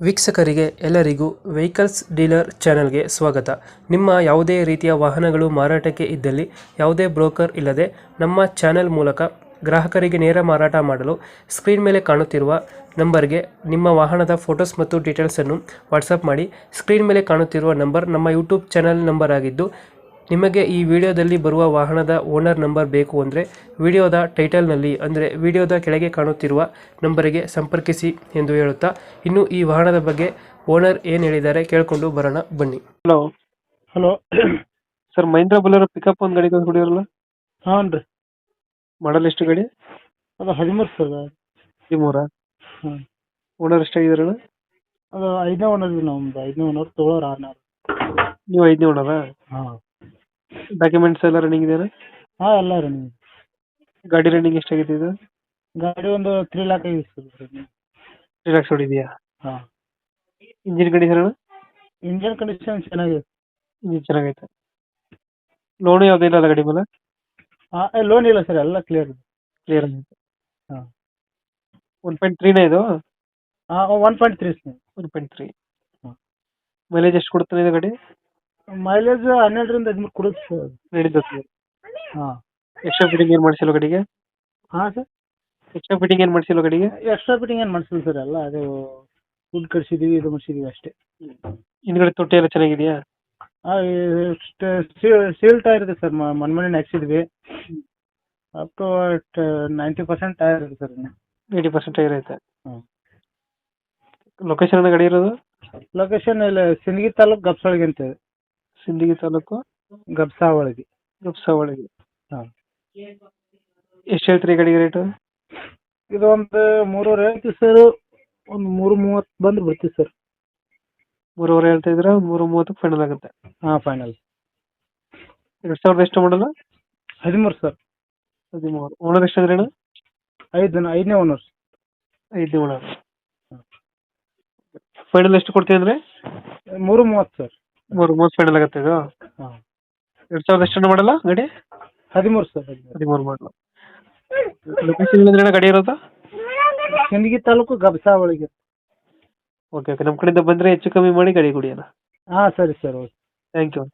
ವೀಕ್ಷಕರಿಗೆ ಎಲ್ಲರಿಗೂ vehicles dealer ಚಾನೆಲ್ಗೆ ಸ್ವಾಗತ. ನಿಮ್ಮ ಯಾವುದೇ ರೀತಿಯ ವಾಹನಗಳು ಮಾರಾಟಕ್ಕೆ ಇದ್ದಲ್ಲಿ ಯಾವುದೇ ಬ್ರೋಕರ್ ಇಲ್ಲದೆ ನಮ್ಮ ಚಾನೆಲ್ ಮೂಲಕ ಗ್ರಾಹಕರಿಗೆ ನೇರ ಮಾರಾಟ ಮಾಡಲು ಸ್ಕ್ರೀನ್ ಮೇಲೆ ಕಾಣುತ್ತಿರುವ ನಂಬರ್ಗೆ ನಿಮ್ಮ ವಾಹನದ ಫೋಟೋಸ್ ಮತ್ತು ಡೀಟೇಲ್ಸನ್ನು ವಾಟ್ಸಪ್ ಮಾಡಿ. ಸ್ಕ್ರೀನ್ ಮೇಲೆ ಕಾಣುತ್ತಿರುವ ನಂಬರ್ ನಮ್ಮ ಯೂಟ್ಯೂಬ್ ಚಾನೆಲ್ ನಂಬರ್ ಆಗಿದ್ದು, ನಿಮಗೆ ಈ ವಿಡಿಯೋದಲ್ಲಿ ಬರುವ ವಾಹನದ ಓನರ್ ನಂಬರ್ ಬೇಕು ಅಂದರೆ ವಿಡಿಯೋದ ಟೈಟಲ್ನಲ್ಲಿ ಅಂದರೆ ವಿಡಿಯೋದ ಕೆಳಗೆ ಕಾಣುತ್ತಿರುವ ನಂಬರಿಗೆ ಸಂಪರ್ಕಿಸಿ ಎಂದು ಹೇಳುತ್ತಾ, ಇನ್ನು ಈ ವಾಹನದ ಬಗ್ಗೆ ಓನರ್ ಏನು ಹೇಳಿದ್ದಾರೆ ಕೇಳಿಕೊಂಡು ಬರೋಣ ಬನ್ನಿ. Hello hello. Sir, Mahindra Bolero pickup ಒಂದು ಗಾಡಿ ಹೊಡಿಯೋರಲ್ಲ, ಹಾಂ ರೀ. ಮಾಡಲ್ ಎಷ್ಟು ಗಾಡಿ? ಅದು 13 ಸರ್. 13? ಹಾಂ. ಓನರ್ ಎಷ್ಟಾಗಿದಾರಣ? ಅದು 5ನೇ ಓನರ್ ರೀ. ನಮ್ದು 5ನೇ ಓನರ್, ತೊಗೊಳೋರು 6ನೇ. ನೀವು 5ನೇ ಓನರಾ? ಹಾಂ. ಡಾಕ್ಯುಮೆಂಟ್ಸ್ ಎಲ್ಲ ರನ್ನಿಂಗ್ ಇದೆಯಾ? ಹಾಂ, ಎಲ್ಲ ರನ್ನಿಂಗ್. ಗಾಡಿ ರನ್ನಿಂಗ್ ಎಷ್ಟಾಗಿದೆ ಇದು? ಗಾಡಿ ಒಂದು 3 ಲ್ಯಾಕ್ ಆಗಿದೆ ಸರ್. 3 ಲಕ್ಷ ಹೊಡಿದೆಯಾ? ಹಾಂ. ಇಂಜಿನ್ ಕಂಡೀಷನ್ ಅಣ್ಣ? ಇಂಜಿನ್ ಕಂಡೀಷನ್ ಚೆನ್ನಾಗಿದೆ. ಇಂಜಿನ್ ಚೆನ್ನಾಗೈತೆ. ಲೋನು ಯಾವುದೇ ಇಲ್ಲ ಅಲ್ಲ ಗಾಡಿ ಮೇಲೆ? ಹಾಂ, ಲೋನ್ ಇಲ್ಲ ಸರ್, ಎಲ್ಲ ಕ್ಲಿಯರ್ ಇದೆ. ಕ್ಲಿಯರ್ ಆಗೈತೆ. ಹಾಂ. 1.3 ಇದು? ಹಾಂ, 1.3 ಸರ್. 1.3. ಹಾಂ. ಮೈಲೇಜ್ ಎಷ್ಟು ಕೊಡ್ತಾನೆ ಇದು ಗಾಡಿ? ಮೈಲೇಜ್ 12ರಿಂದ 13 ಕೊಡುತ್ತೆ ಸರ್. ನಡೀತದೆ. ಹಾಂ. ಎಕ್ಸ್ಟ್ರಾ ಫಿಟ್ಟಿಂಗ್ ಏನು ಮಾಡಿಸಿಲ್ಲ ಗಾಡಿಗೆ? ಹಾಂ ಸರ್. ಎಕ್ಸ್ಟ್ರಾ ಫಿಟ್ಟಿಂಗ್ ಏನು ಮಾಡಿಸಿಲ್ಲ ಗಾಡಿಗೆ? ಎಕ್ಸ್ಟ್ರಾ ಫಿಟ್ಟಿಂಗ್ ಏನು ಮಾಡಿಸಿಲ್ಲ ಸರ್. ಎಲ್ಲ ಅದು ಫುಡ್ ಕಟ್ಸಿದ್ದೀವಿ, ಇದು ಮಾಡಿಸಿದ್ದೀವಿ ಅಷ್ಟೇ. ಹಿಂದ್ಗಡೆ ತೊಟ್ಟಿ ಎಲ್ಲ ಚೆನ್ನಾಗಿದೆಯಾ? ಹಾಂ, ಸೀಲ್ ಟೈರ್ ಇದೆ ಸರ್. ಮೊನ್ನೆ ಹಾಕ್ಸಿದ್ವಿ. ಅಪ್ ಟು 90% ಟೈರ್ ಇದೆ ಸರ್. 80% ಟೈರ್ ಐತೆ. ಹಾಂ. ಲೊಕೇಶನ್ ಗಾಡಿ ಇರೋದು? ಲೊಕೇಶನ್ ಇಲ್ಲ, ಸಿಂದಗಿ ತಾಲೂಕು ಗಬ್ಸಾವಳಿಗೆ ಅಂತ ಇದೆ. ಸಿಂದಗಿ ತಾಲೂಕು ಗಬ್ಸಾವಳಿಗೆ. ಗಬ್ಸಾವಳಿಗೆ. ಹಾಂ. ಎಷ್ಟು ಹೇಳ್ತೀರಿ ಗಾಡಿಗೆ ರೇಟು? ಇದು ಒಂದು 3.5 ಹೇಳ್ತೀವಿ ಸರ್. ಒಂದು 3.30 ಬಂದ್ರೆ ಬರ್ತೀವಿ ಸರ್. 3.5 ಹೇಳ್ತಾ ಇದ್ರೆ 3.30 ಫೈನಲ್ ಆಗುತ್ತೆ? ಹಾಂ, ಫೈನಲ್. 2000 ಎಷ್ಟು ಮಾಡಲ್ಲ? 13 ಸರ್. 13. ಓನರ್ ಎಷ್ಟಾದ್ರೆ ಅಣ್ಣ? 5ನೇ ಓನರ್. 5ನೇ ಓನರ್. ಫೈನಲ್ ಎಷ್ಟು ಕೊಡ್ತೀವಿ ಅಂದ್ರೆ? 3.30 ಸರ್. 3.30 ಫೈನಲ್ ಆಗುತ್ತೆ ಇದು? ಹಾಂ. 2000 ಎಷ್ಟು ಮಾಡಲ್ಲ ಗಾಡಿ? 13 ಸರ್. 13 ಮಾಡಲ್ಲ. ಲೊಕೇಶನ್ ಅಂದ್ರೆ ಗಾಡಿ ಇರೋದು? ಸಿಂದಗಿ ತಾಲೂಕು ಗಬ್ಸಾವಳಿಗೆ. ಓಕೆ ಓಕೆ, ನಮ್ಮ ಕಡೆಯಿಂದ ಬಂದರೆ ಹೆಚ್ಚು ಕಮ್ಮಿ ಮಾಡಿ ಗಾಡಿ ಕೊಡಿ ಅಣ್ಣ. ಹಾಂ, ಸರಿ ಸರ್. ಓಕೆ. Thank you.